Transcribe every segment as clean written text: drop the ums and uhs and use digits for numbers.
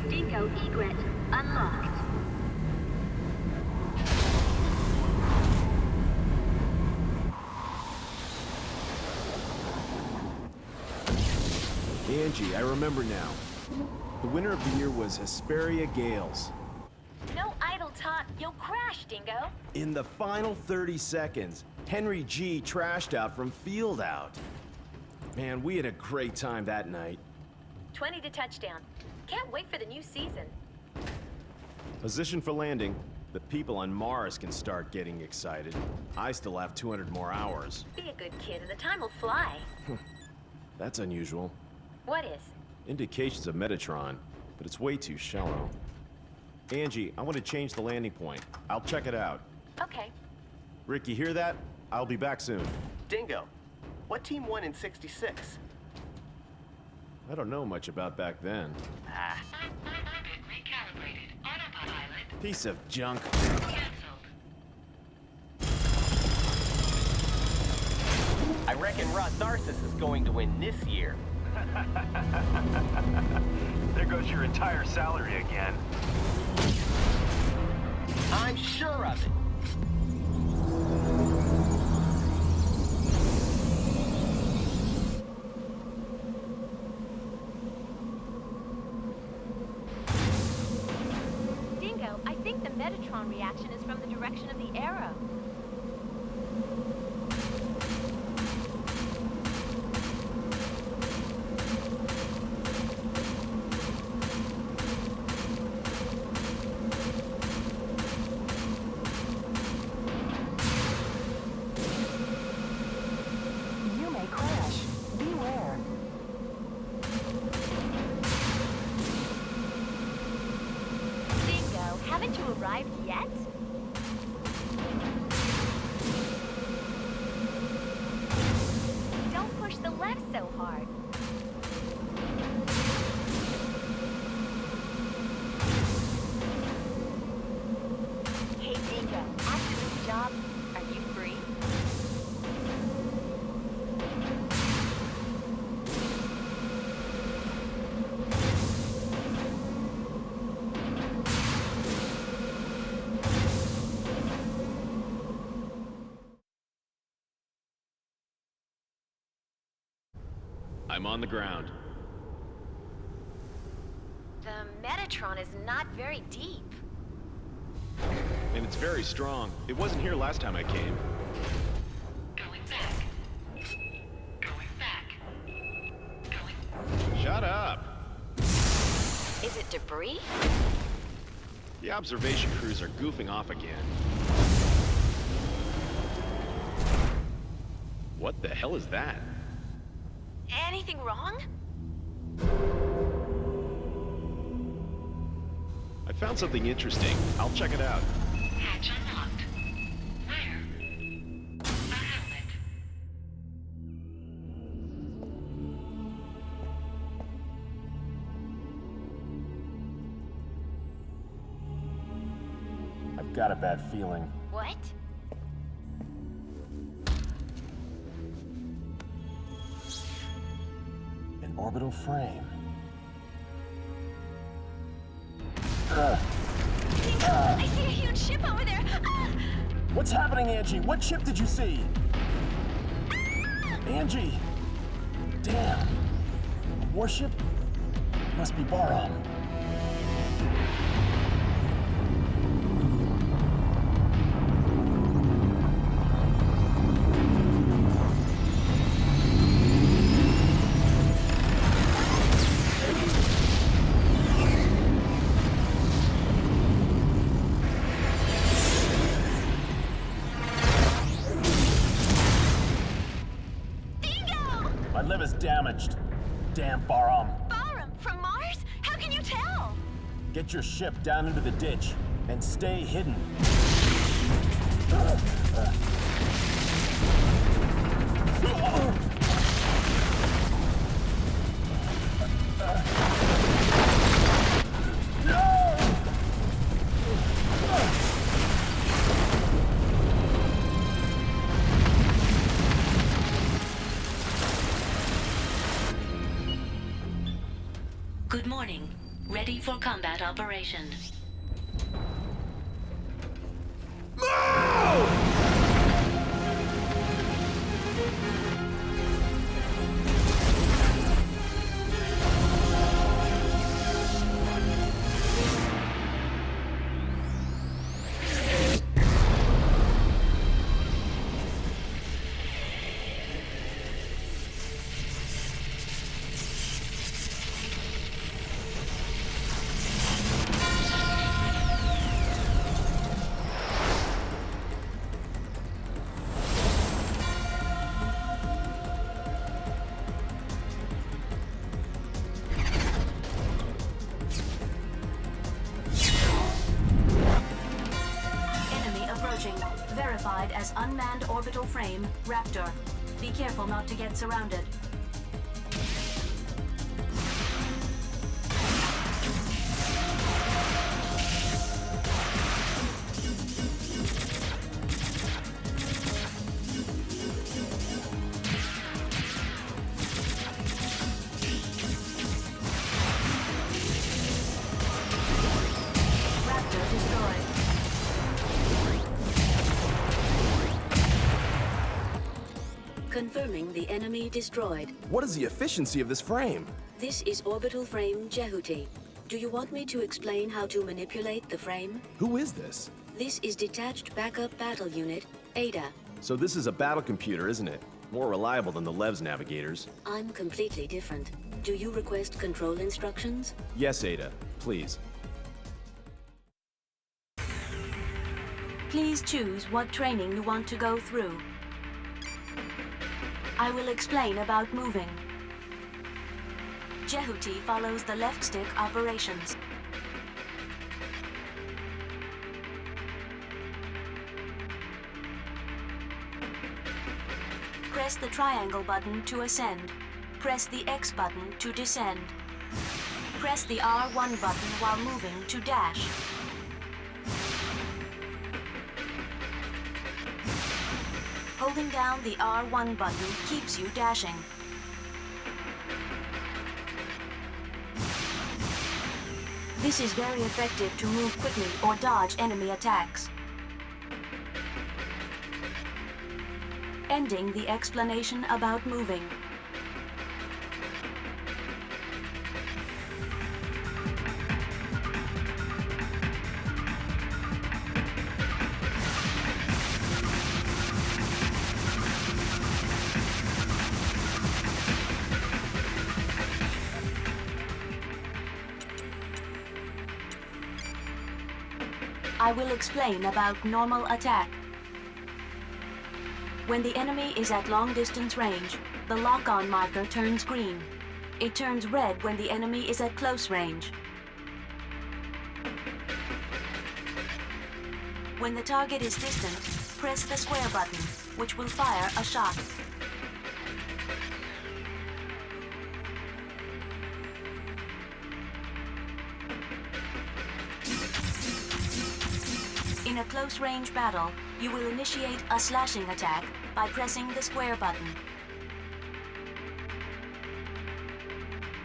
Dingo egret unlocked. Angie, I remember now. The winner of the year was Hesperia Gales. No idle talk, you'll crash, Dingo. In the final 30 seconds, Henry G trashed out from field out. Man, we had a great time that night. 20 to touchdown. Can't wait for the new season. Position for landing. The people on Mars can start getting excited. I still have 200 more hours. Be a good kid and the time will fly. That's unusual. What is? Indications of Metatron, but it's way too shallow. Angie, I want to change the landing point. I'll check it out. Okay. Rick, you hear that? I'll be back soon. Dingo, what team won in '66? I don't know much about back then. Orbit recalibrated. Autopilot Piece of junk. canceled. I reckon Rod Narcissus is going to win this year. There goes your entire salary again. I'm sure of it. Dingo, I think the Metatron reaction is from the direction of the arrow. You may crash. Beware. Dingo, haven't you arrived yet? Don't push the left so hard. Hey, Dingo, after this job, are you free? I'm on the ground. The Metatron is not very deep. And it's very strong. It wasn't here last time I came. Going back. Going back. Going. Shut up! Is it debris? The observation crews are goofing off again. What the hell is that? Anything wrong? I found something interesting. I'll check it out. Hatch unlocked. Where? A helmet. I've got a bad feeling. What? An orbital frame. Dingo, I see a huge ship over there. Ah! What's happening, Angie? What ship did you see? Angie! Damn. Warship? Must be Baram. My liver's damaged. Damn Baram. Barum, from Mars? How can you tell? Get your ship down into the ditch and stay hidden. Good morning. Ready for combat operation. Verified as unmanned orbital frame, Raptor. Be careful not to get surrounded. Raptor destroyed. Confirming the enemy destroyed. What is the efficiency of this frame? This is orbital frame Jehuti. Do you want me to explain how to manipulate the frame? Who is this? This is Detached Backup Battle Unit, ADA. So this is a battle computer, isn't it? More reliable than the Lev's navigators. I'm completely different. Do you request control instructions? Yes, Ada. Please. Please choose what training you want to go through. I will explain about moving. Jehuti follows the left stick operations. Press the triangle button to ascend. Press the X button to descend. Press the R1 button while moving to dash. Holding down the R1 button keeps you dashing. This is very effective to move quickly or dodge enemy attacks. Ending the explanation about moving. I will explain about normal attack. When the enemy is at long distance range, the lock-on marker turns green. It turns red when the enemy is at close range. When the target is distant, press the square button, which will fire a shot. In a close-range battle, you will initiate a slashing attack by pressing the square button.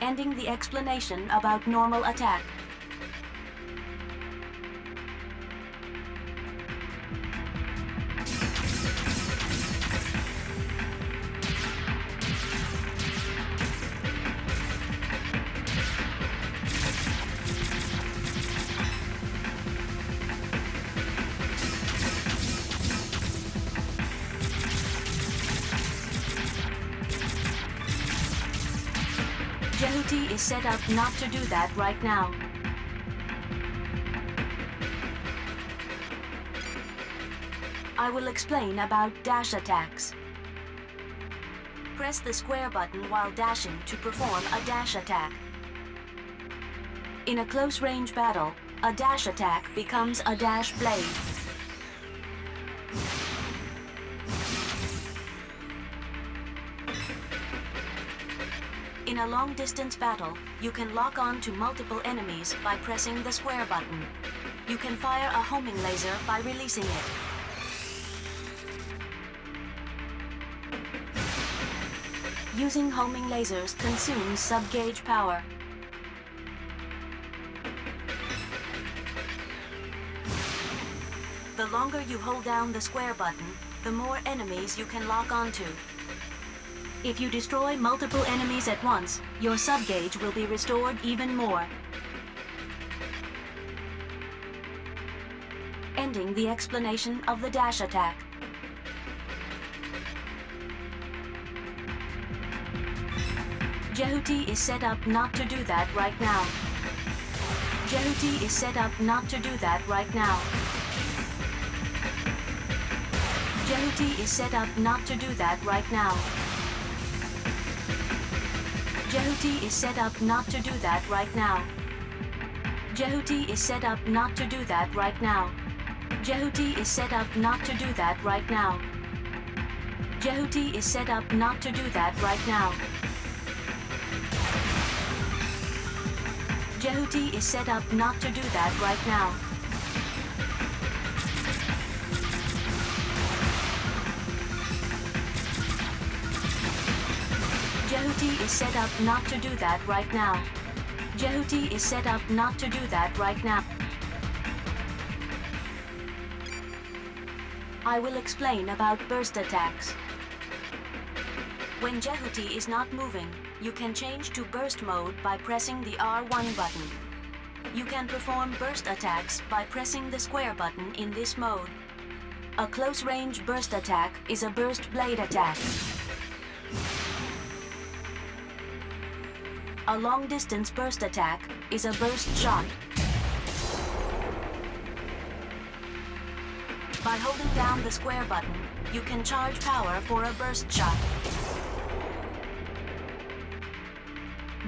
Ending the explanation about normal attack. Jehuti is set up not to do that right now. I will explain about dash attacks. Press the square button while dashing to perform a dash attack. In a close-range battle, a dash attack becomes a dash blade. In a long-distance battle, you can lock on to multiple enemies by pressing the square button. You can fire a homing laser by releasing it. Using homing lasers consumes sub-gauge power. longer you hold down the square button, the more enemies you can lock onto. If you destroy multiple enemies at once, your sub-gauge will be restored even more. Ending the explanation of the dash attack. Jehuti is set up not to do that right now. Jehuti is set up not to do that right now. Jehuti is set up not to do that right now. Jehuti is set up not to do that right now. Jehuti is set up not to do that right now. Jehuti is set up not to do that right now. Jehuti is set up not to do that right now. Jehuti is set up not to do that right now. Jehuti is set up not to do that right now. Jehuti is set up not to do that right now. I will explain about burst attacks. When Jehuti is not moving, you can change to burst mode by pressing the R1 button. You can perform burst attacks by pressing the square button in this mode. A close-range burst attack is a burst blade attack. A long-distance burst attack is a burst shot. By holding down the square button, you can charge power for a burst shot.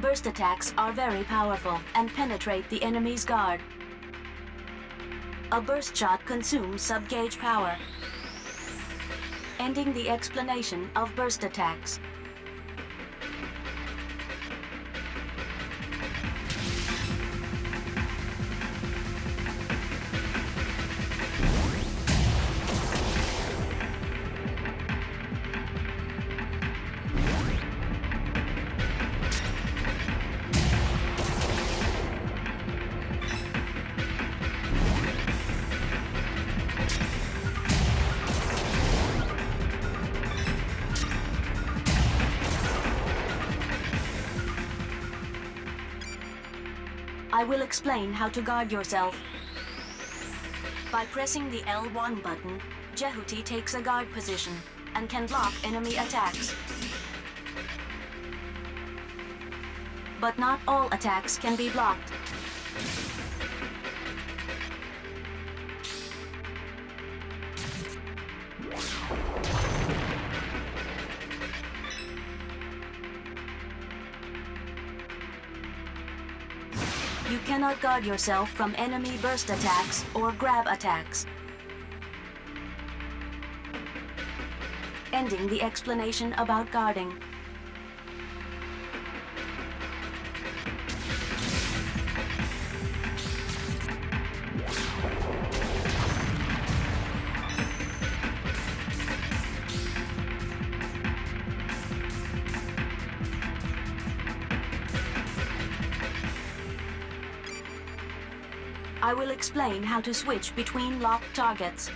Burst attacks are very powerful and penetrate the enemy's guard. A burst shot consumes sub-gauge power. Ending the explanation of burst attacks. I will explain how to guard yourself. By pressing the L1 button, Jehuti takes a guard position and can block enemy attacks. But not all attacks can be blocked. You cannot guard yourself from enemy burst attacks or grab attacks. Ending the explanation about guarding. I will explain how to switch between locked targets.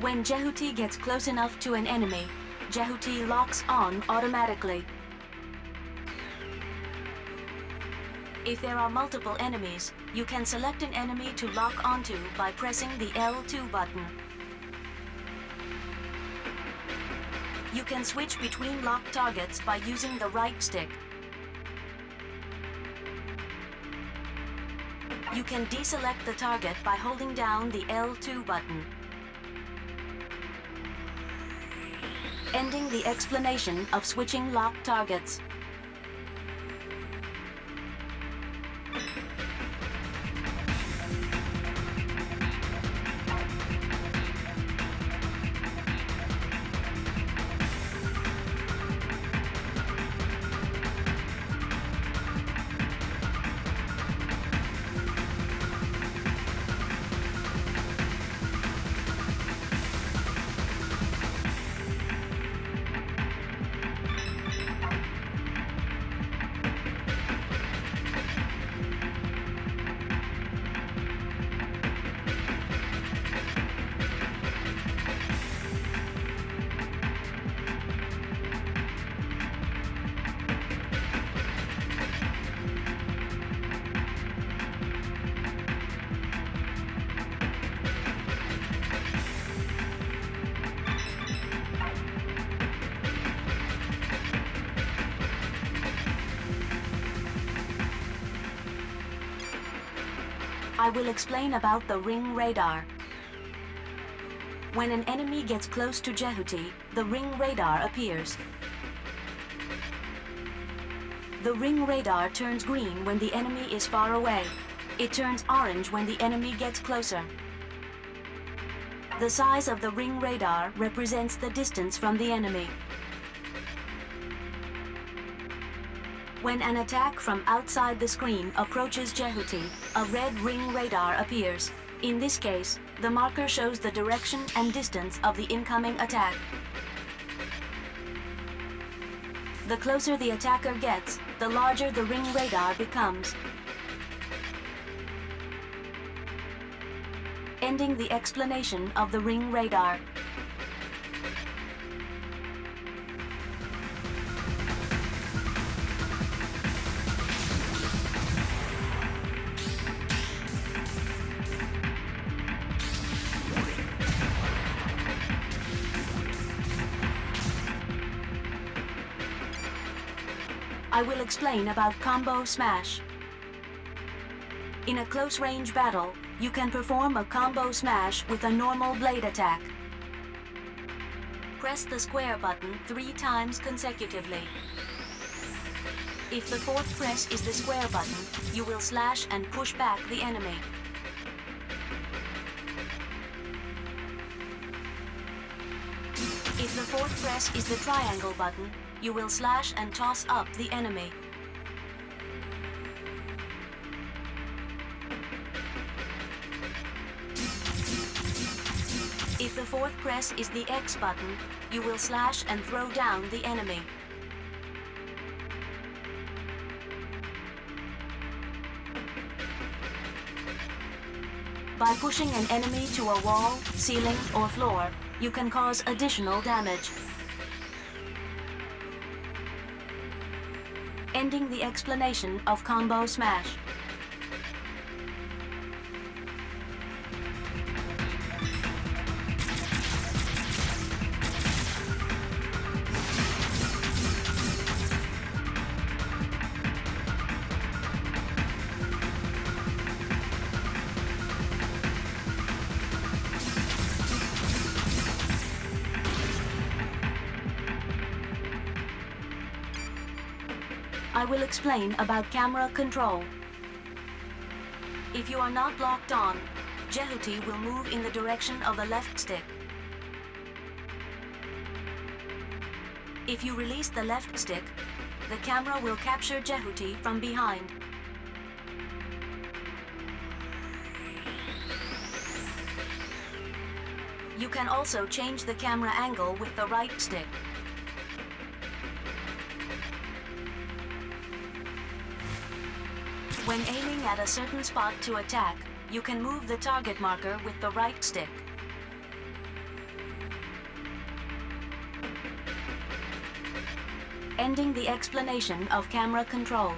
When Jehuti gets close enough to an enemy, Jehuti locks on automatically. If there are multiple enemies, you can select an enemy to lock onto by pressing the L2 button. You can switch between locked targets by using the right stick. You can deselect the target by holding down the L2 button. Ending the explanation of switching locked targets. I will explain about the ring radar. When an enemy gets close to Jehuti, the ring radar appears. The ring radar turns green when the enemy is far away. It turns orange when the enemy gets closer. The size of the ring radar represents the distance from the enemy. When an attack from outside the screen approaches Jehuti, a red ring radar appears. In this case, the marker shows the direction and distance of the incoming attack. The closer the attacker gets, the larger the ring radar becomes. Ending the explanation of the ring radar. I will explain about combo smash. In a close-range battle, you can perform a combo smash with a normal blade attack. Press the square button 3 times consecutively. If the fourth press is the square button, you will slash and push back the enemy. If the fourth press is the triangle button, you will slash and toss up the enemy. If the fourth press is the X button, you will slash and throw down the enemy. By pushing an enemy to a wall, ceiling, or floor, you can cause additional damage. Ending the explanation of combo smash. I will explain about camera control. If you are not locked on, Jehuti will move in the direction of the left stick. If you release the left stick, the camera will capture Jehuti from behind. You can also change the camera angle with the right stick. When aiming at a certain spot to attack, you can move the target marker with the right stick. Ending the explanation of camera control.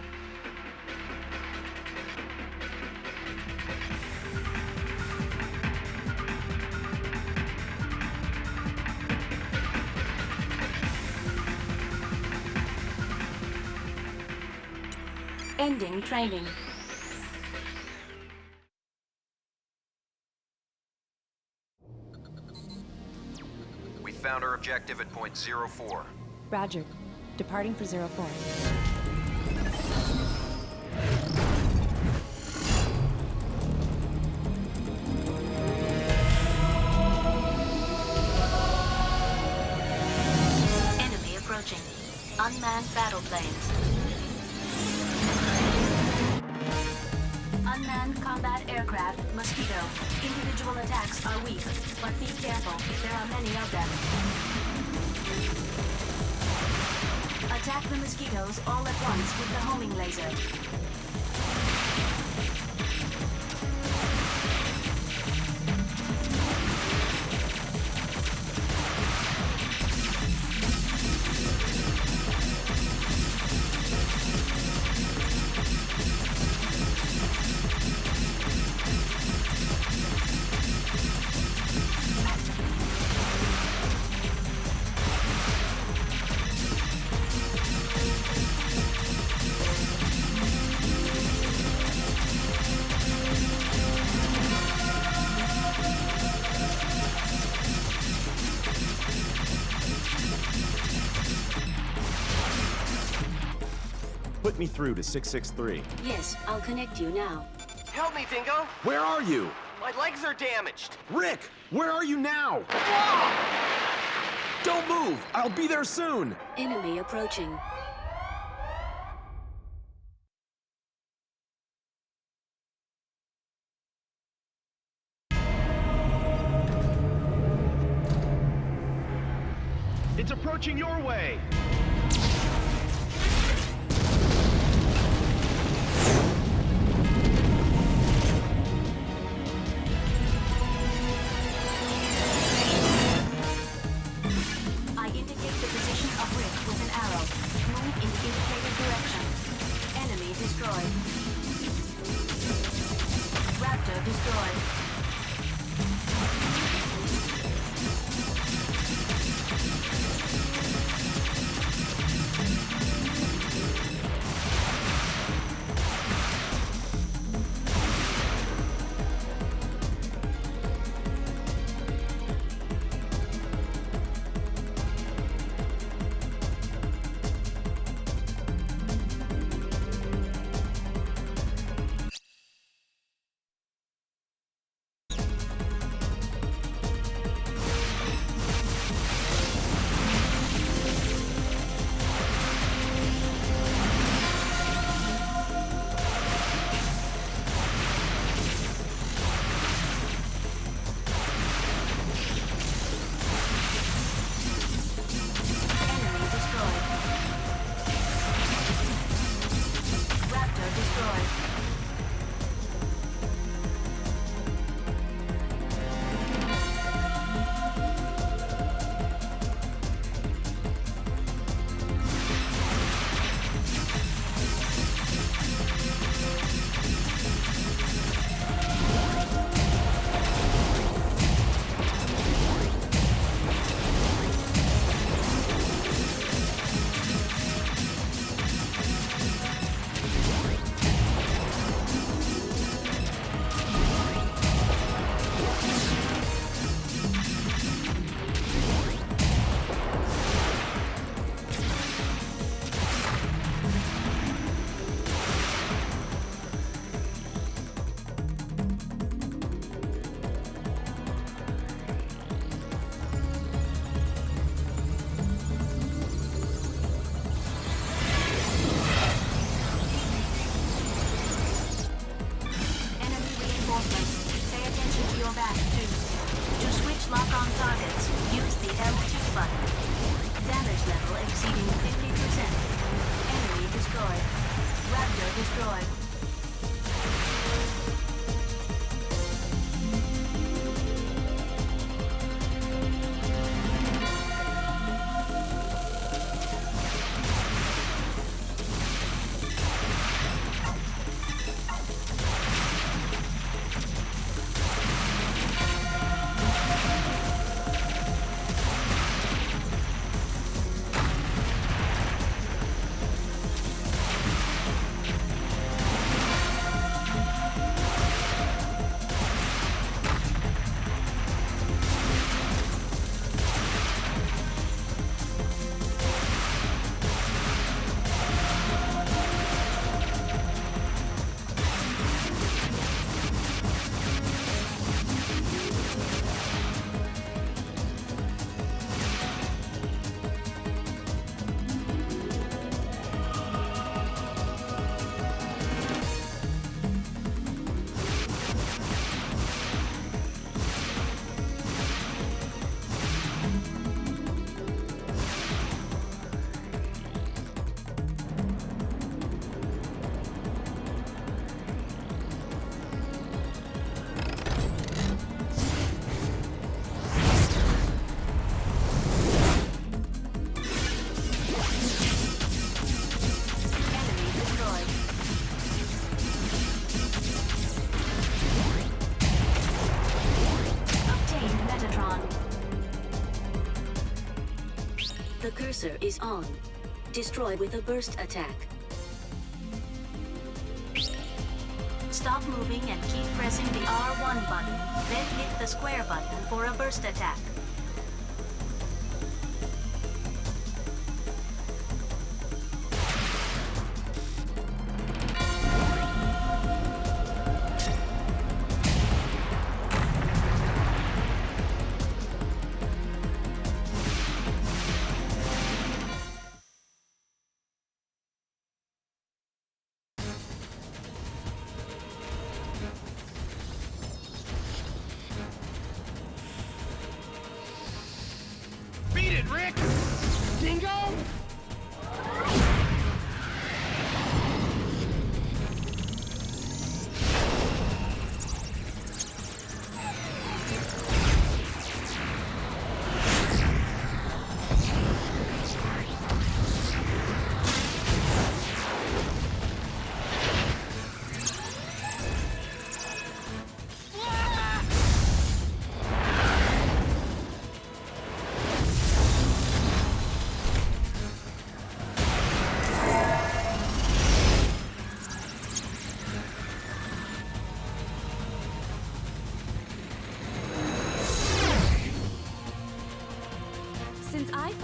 Ending training. We found our objective at point 04. Roger. Departing for 04. Enemy approaching. Unmanned battle planes. Unmanned combat aircraft, Mosquito. Individual attacks are weak, but be careful, there are many of them. Attack the mosquitoes all at once with the homing laser. Put me through to 663. Yes, I'll connect you now. Help me, Dingo! Where are you? My legs are damaged! Rick, where are you now? Don't move! I'll be there soon! Enemy approaching. It's approaching your way! I indicate the position of Rick with an arrow. Move in the indicated direction. Enemy destroyed. Raptor destroyed. The cursor is on. Destroy with a burst attack. Stop moving and keep pressing the R1 button, then hit the square button for a burst attack.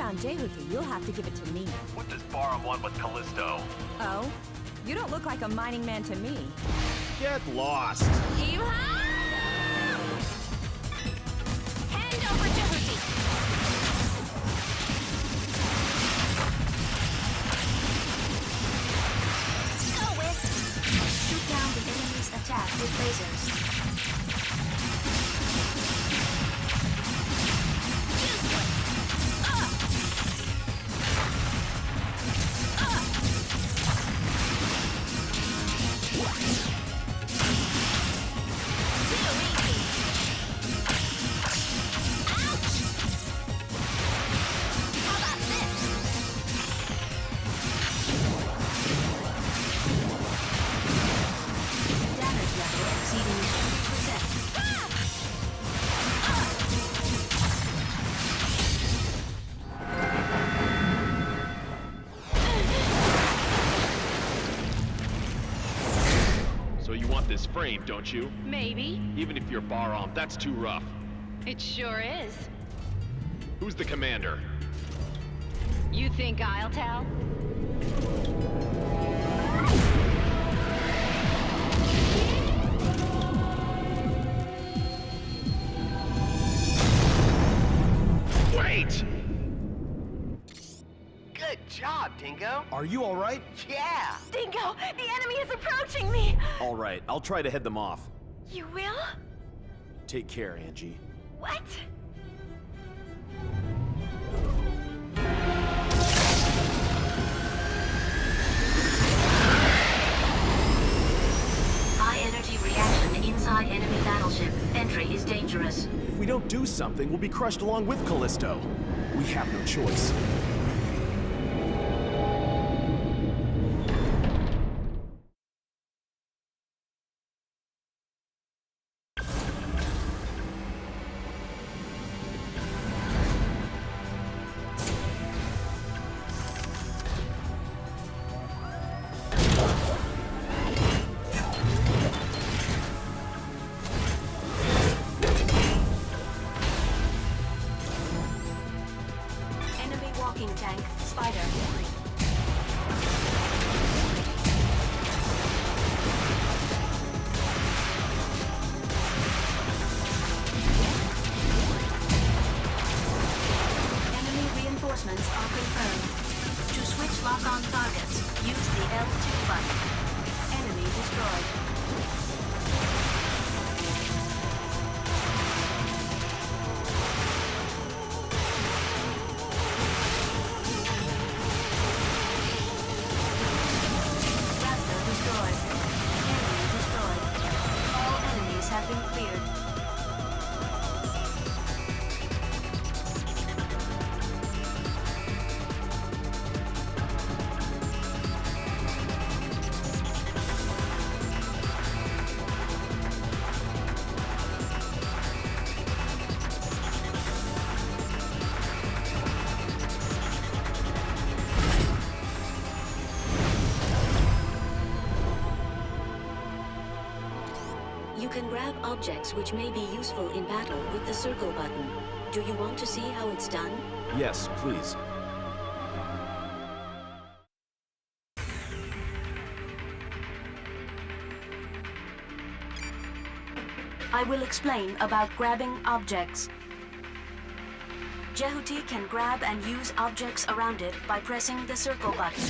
found Jehuti, you'll have to give it to me. What does Barum want with Callisto? Oh? You don't look like a mining man to me. Get lost. Yeehaw! Hand over Jehuti! Go with! Shoot down the enemy's attack with lasers. So you want this frame, don't you? Maybe. Even if you're Barum, that's too rough. It sure is. Who's the commander? You think I'll tell? Wait! Good job, Dingo. Are you all right? Yeah. Dingo, the enemy is approaching me! All right, I'll try to head them off. You will? Take care, Angie. What? High energy reaction inside enemy battleship. Entry is dangerous. If we don't do something, we'll be crushed along with Callisto. We have no choice. Enemy walking tank, Spider. Enemy reinforcements are confirmed. To switch lock-on targets, use the L2 button. Enemy destroyed. Raptor destroyed. Enemy destroyed. All enemies have been cleared. You can grab objects which may be useful in battle with the circle button. Do you want to see how it's done? Yes, please. I will explain about grabbing objects. Jehuti can grab and use objects around it by pressing the circle button.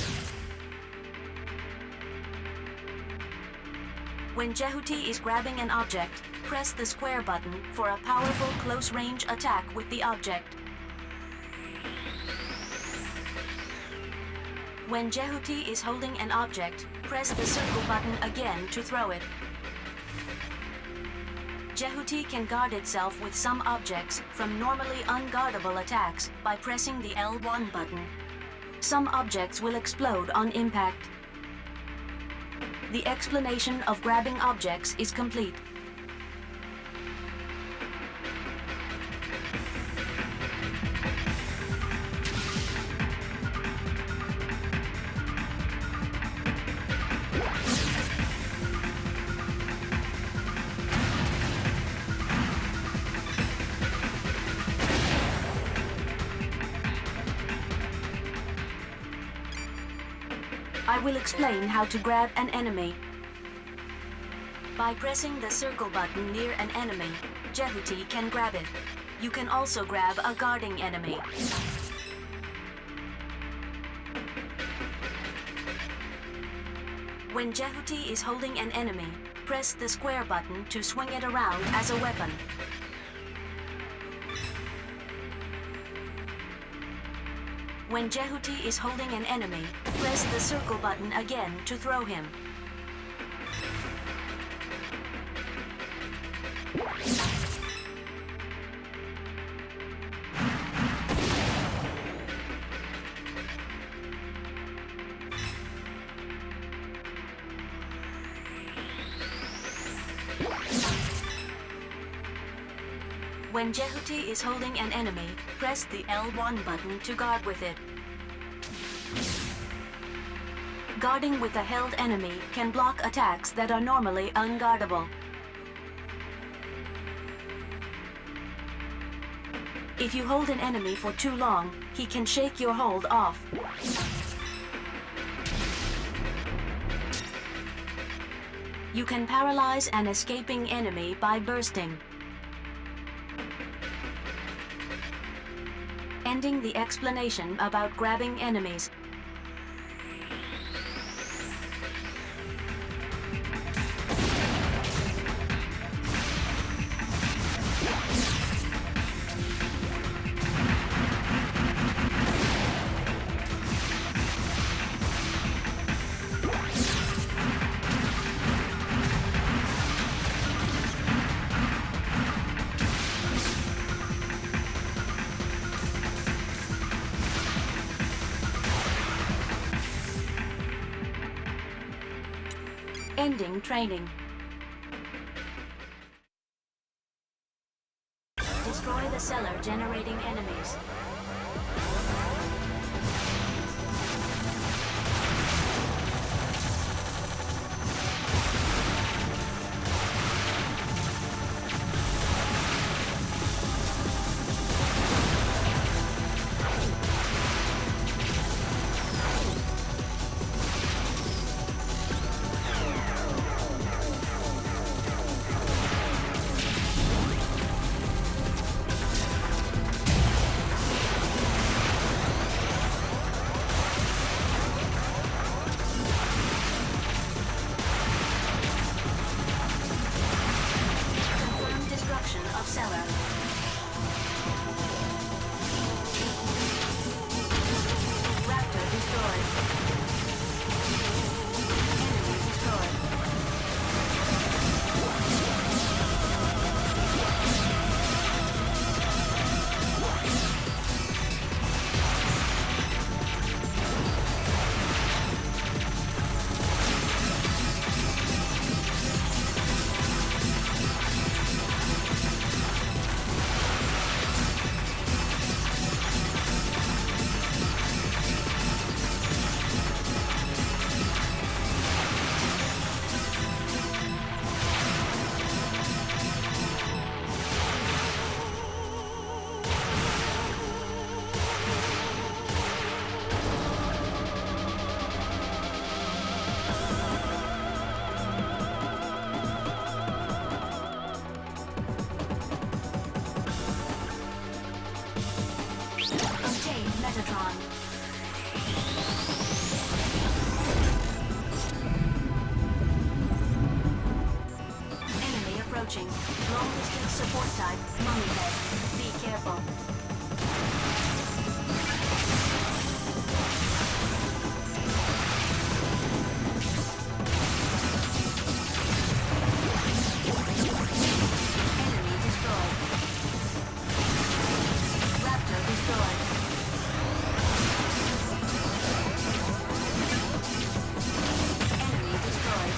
When Jehuti is grabbing an object, press the square button for a powerful close-range attack with the object. When Jehuti is holding an object, press the circle button again to throw it. Jehuti can guard itself with some objects from normally unguardable attacks by pressing the L1 button. Some objects will explode on impact. The explanation of grabbing objects is complete. I will explain how to grab an enemy. By pressing the circle button near an enemy, Jehuti can grab it. You can also grab a guarding enemy. When Jehuti is holding an enemy, press the square button to swing it around as a weapon. When Jehuti is holding an enemy, press the circle button again to throw him. When Jehuti is holding an enemy, press the L1 button to guard with it. Guarding with a held enemy can block attacks that are normally unguardable. If you hold an enemy for too long, he can shake your hold off. You can paralyze an escaping enemy by bursting. Ending the explanation about grabbing enemies. Ending training. Destroy the cellar generating enemies. Enemy approaching. Long distance support type, mummy head. Be careful. Enemy destroyed. Raptor destroyed. Enemy destroyed.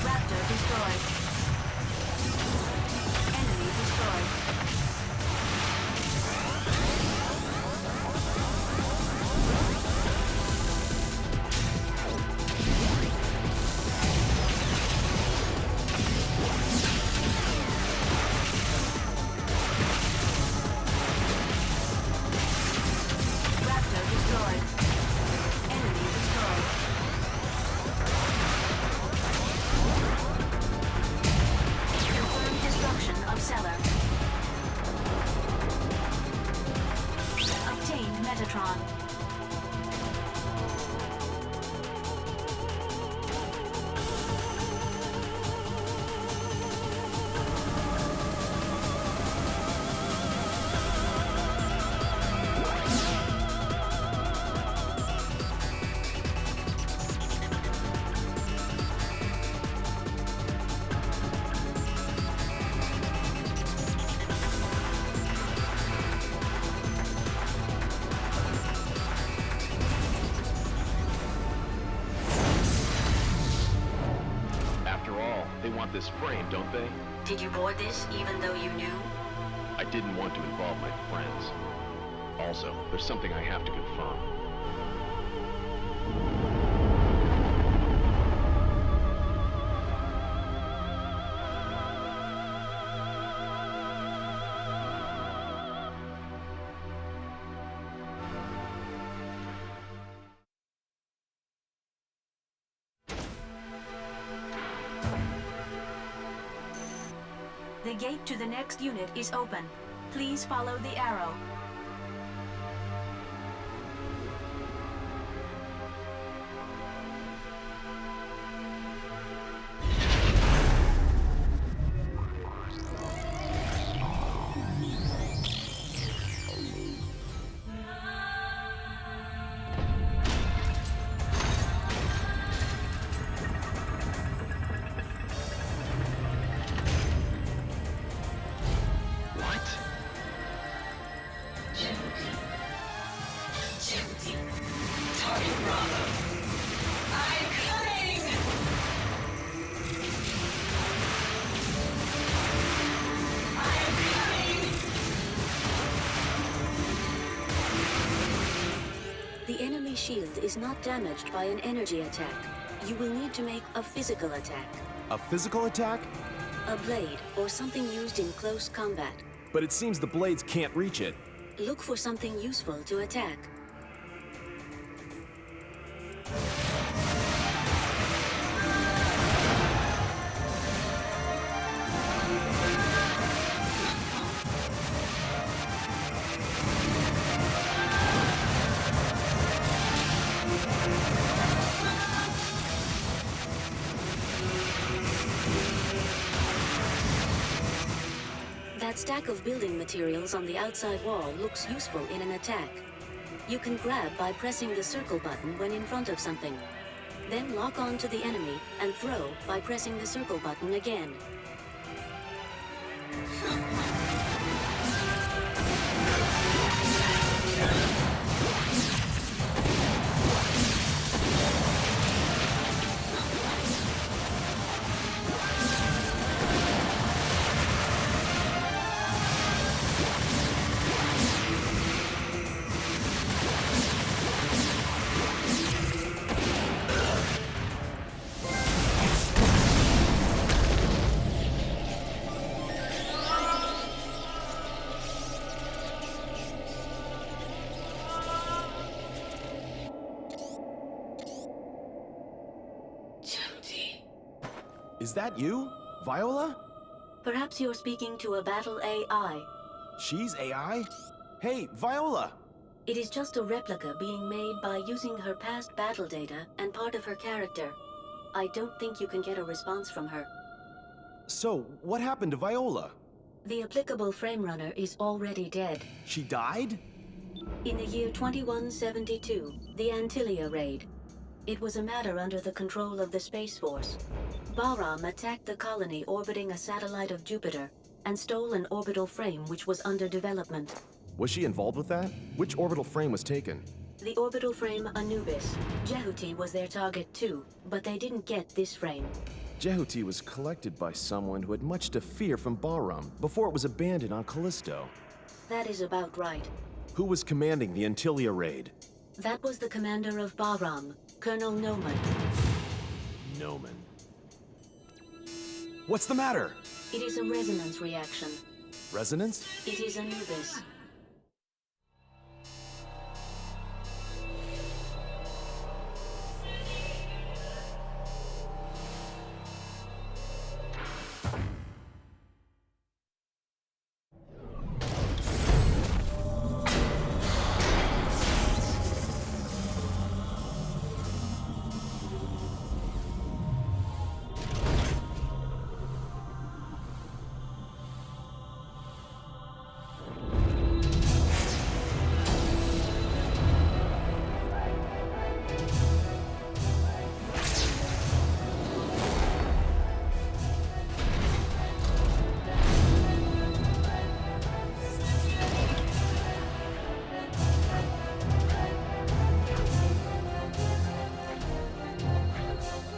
Raptor destroyed. Enemy destroyed. want this frame, don't they? Did you board this even though you knew? I didn't want to involve my friends. Also, there's something I have to confirm. The gate to the next unit is open. Please follow the arrow. The enemy shield is not damaged by an energy attack. You will need to make a physical attack. A physical attack? A blade or something used in close combat. But it seems the blades can't reach it. Look for something useful to attack. That stack of building materials on the outside wall looks useful in an attack. You can grab by pressing the circle button when in front of something. Then lock on to the enemy and throw by pressing the circle button again. Is that you? Viola? Perhaps you're speaking to a battle AI. She's AI? Hey, Viola! It is just a replica being made by using her past battle data and part of her character. I don't think you can get a response from her. So, what happened to Viola? The applicable frame runner is already dead. She died? In the year 2172, the Antilia raid. It was a matter under the control of the Space Force. Bahram attacked the colony orbiting a satellite of Jupiter and stole an orbital frame which was under development. Was she involved with that? Which orbital frame was taken? The orbital frame Anubis. Jehuti was their target too, but they didn't get this frame. Jehuti was collected by someone who had much to fear from Bahram before it was abandoned on Callisto. That is about right. Who was commanding the Antilia raid? That was the commander of Bahram, Colonel Noman. Noman. What's the matter? It is a resonance reaction. Resonance? It is Anubis.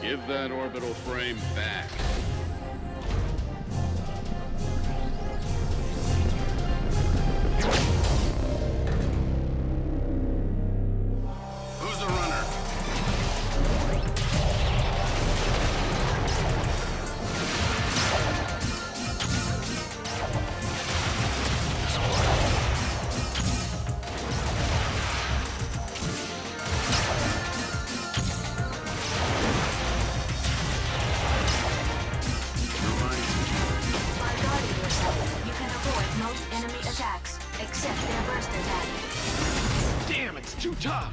Give that orbital frame back. accept their burst attack. Damn, it's too tough!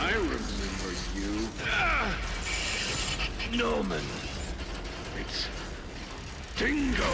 I remember you. Noman. It's Dingo.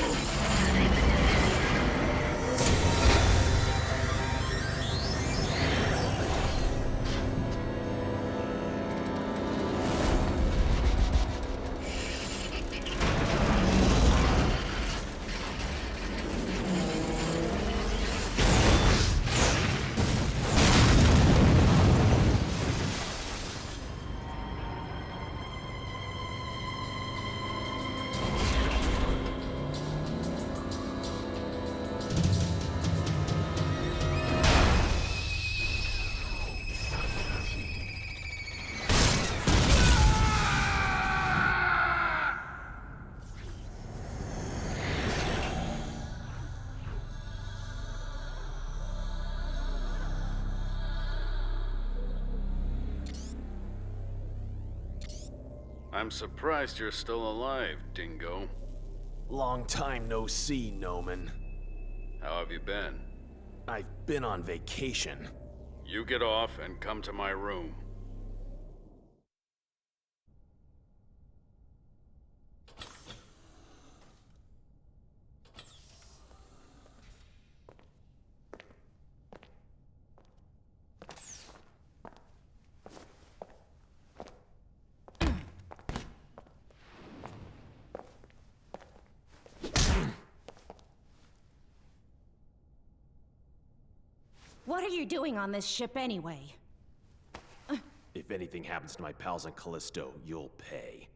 I'm surprised you're still alive, Dingo. Long time no see, Noman. How have you been? I've been on vacation. You get off and come to my room. What are you doing on this ship anyway? If anything happens to my pals on Callisto, you'll pay.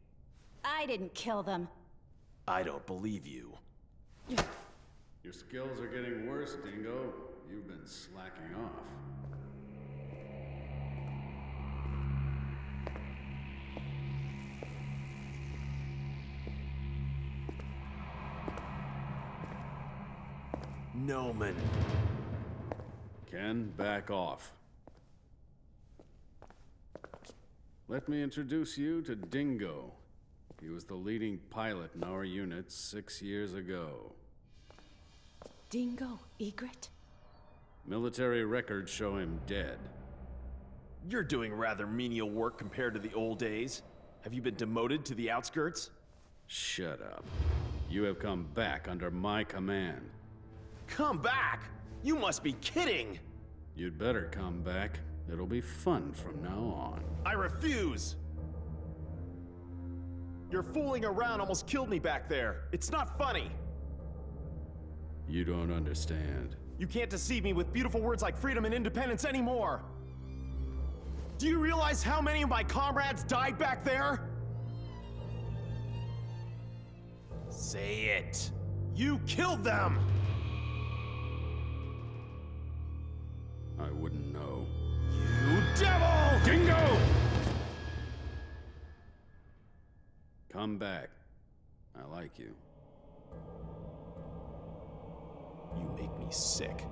I didn't kill them. I don't believe you. Your skills are getting worse, Dingo. You've been slacking off. Noman. Ken, back off. Let me introduce you to Dingo. He was the leading pilot in our unit 6 years ago. Dingo Egret? Military records show him dead. You're doing rather menial work compared to the old days. Have you been demoted to the outskirts? Shut up. You have come back under my command. Come back? You must be kidding! You'd better come back. It'll be fun from now on. I refuse! Your fooling around almost killed me back there. It's not funny. You don't understand. You can't deceive me with beautiful words like freedom and independence anymore. Do you realize how many of my comrades died back there? Say it. You killed them! I wouldn't know. You devil! Dingo! Come back. I like you. You make me sick.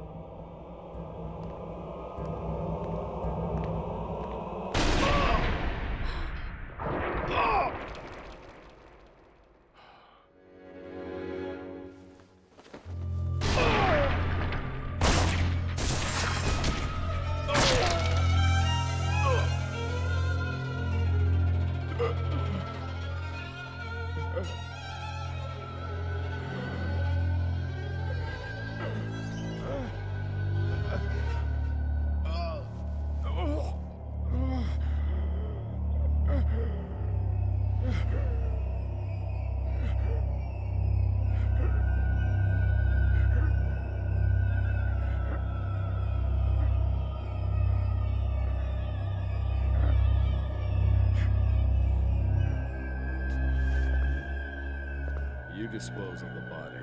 You dispose of the body.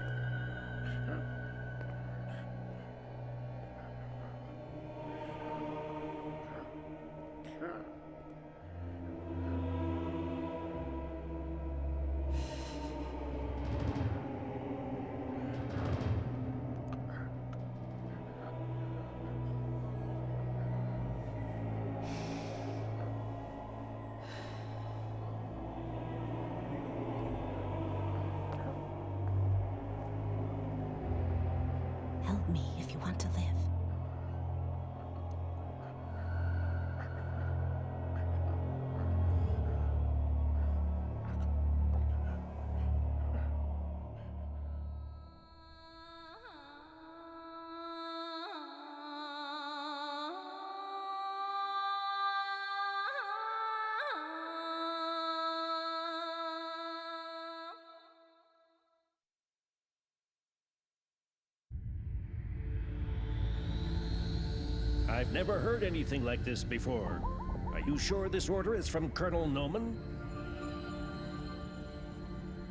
Help me if you want to live. I've never heard anything like this before. Are you sure this order is from Colonel Noman?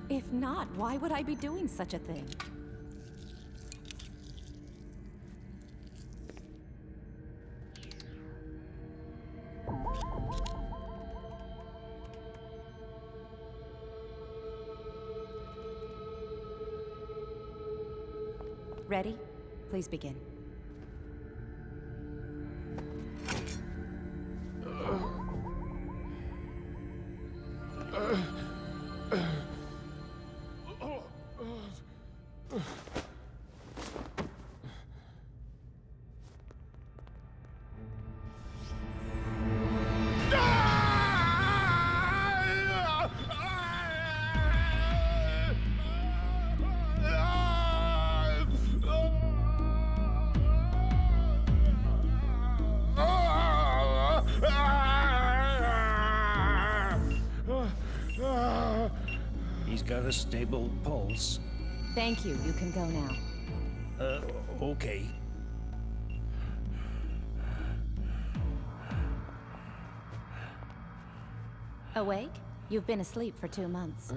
If not, why would I be doing such a thing? Ready? Please begin. He's got a stable pulse. Thank you. You can go now. Okay. Awake? You've been asleep for 2 months.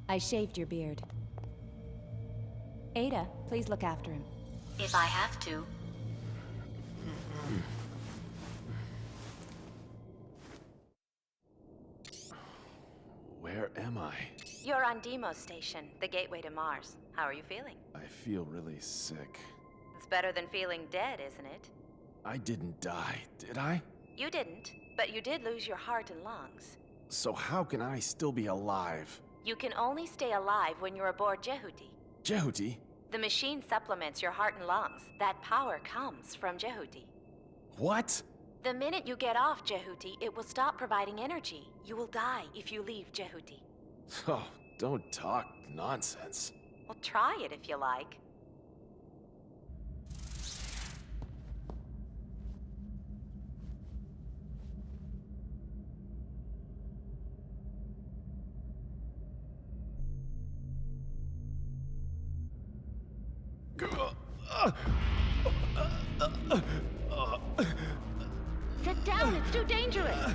I shaved your beard. Ada, please look after him. If I have to. Where am I? You're on Deimos Station, the gateway to Mars. How are you feeling? I feel really sick. It's better than feeling dead, isn't it? I didn't die, did I? You didn't, but you did lose your heart and lungs. So how can I still be alive? You can only stay alive when you're aboard Jehuti. Jehuti? The machine supplements your heart and lungs. That power comes from Jehuti. What? The minute you get off Jehuti, it will stop providing energy. You will die if you leave Jehuti. Oh, don't talk nonsense. Well, try it if you like. Sit down, it's too dangerous.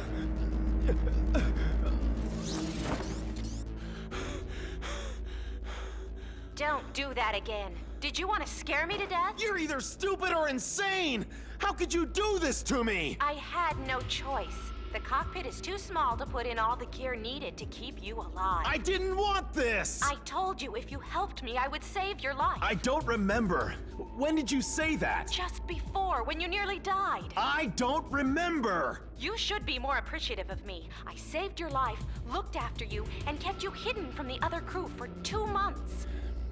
Don't do that again. Did you want to scare me to death? You're either stupid or insane! How could you do this to me? I had no choice. The cockpit is too small to put in all the gear needed to keep you alive. I didn't want this! I told you if you helped me, I would save your life. I don't remember. When did you say that? Just before, when you nearly died. I don't remember! You should be more appreciative of me. I saved your life, looked after you, and kept you hidden from the other crew for 2 months.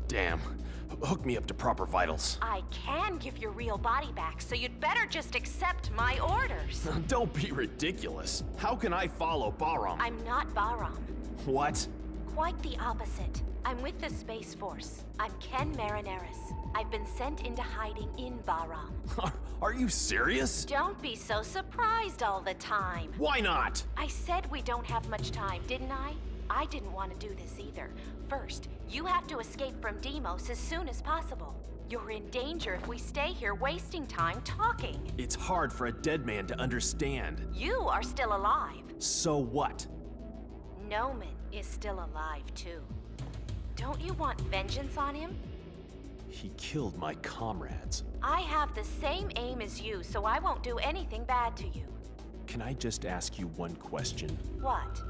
Damn. Hook me up to proper vitals. I can give your real body back, so you'd better just accept my orders. Don't be ridiculous. How can I follow Bahram? I'm not Bahram. What? Quite the opposite. I'm with the Space Force. I'm Ken Marineris. I've been sent into hiding in Bahram. Are you serious? Don't be so surprised all the time. Why not? I said we don't have much time, didn't I? I didn't want to do this either. First, you have to escape from Deimos as soon as possible. You're in danger if we stay here wasting time talking. It's hard for a dead man to understand. You are still alive. So what? Noman is still alive too. Don't you want vengeance on him? He killed my comrades. I have the same aim as you, so I won't do anything bad to you. Can I just ask you one question? What?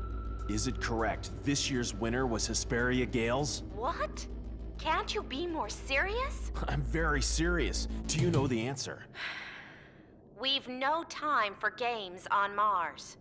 Is it correct this year's winner was Hesperia Gales? What? Can't you be more serious? I'm very serious. Do you know the answer? We've no time for games on Mars.